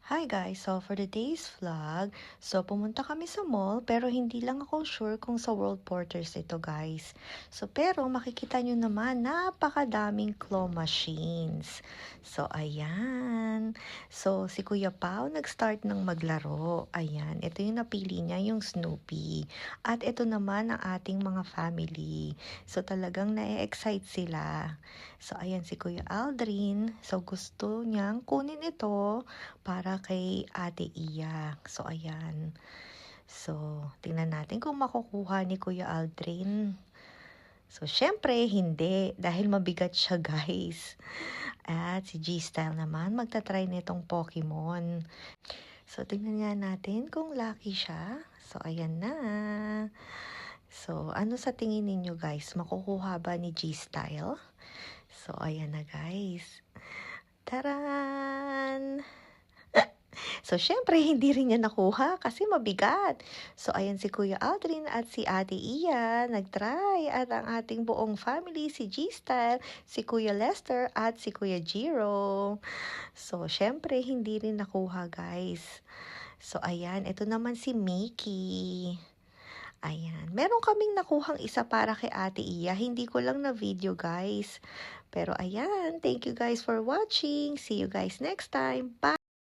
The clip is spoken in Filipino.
Hi guys! So for today's vlog, pumunta kami sa mall pero hindi lang ako sure kung sa World Porters ito guys. Pero makikita nyo naman napakadaming claw machines. Ayan. Si Kuya Pao nag-start ng maglaro. Ayan, ito yung napili niya, yung Snoopy. At ito naman ang ating mga family. Talagang na-excite sila. Ayan si Kuya Aldrin. Gusto niyang kunin ito para kay Ate Iya. Ayan. Tingnan natin kung makukuha ni Kuya Aldrin. Syempre, hindi. Dahil mabigat siya, guys. At si G-Style naman, magta-try nitong Pokemon. Tingnan nga natin kung lucky siya. Ayan na. Ano sa tingin ninyo, guys? Makukuha ba ni G-Style? Ayan na, guys. Taran! Syempre, hindi rin niya nakuha kasi mabigat. Ayan si Kuya Aldrin at si Ate Iya, nag-try. At ang ating buong family, si G-Style, si Kuya Lester, at si Kuya Jiro. Syempre, hindi rin nakuha, guys. Ayan, ito naman si Mickey. Ayan, meron kaming nakuhang isa para kay Ate Iya. Hindi ko lang na video, guys. Pero ayan, thank you guys for watching. See you guys next time. Bye!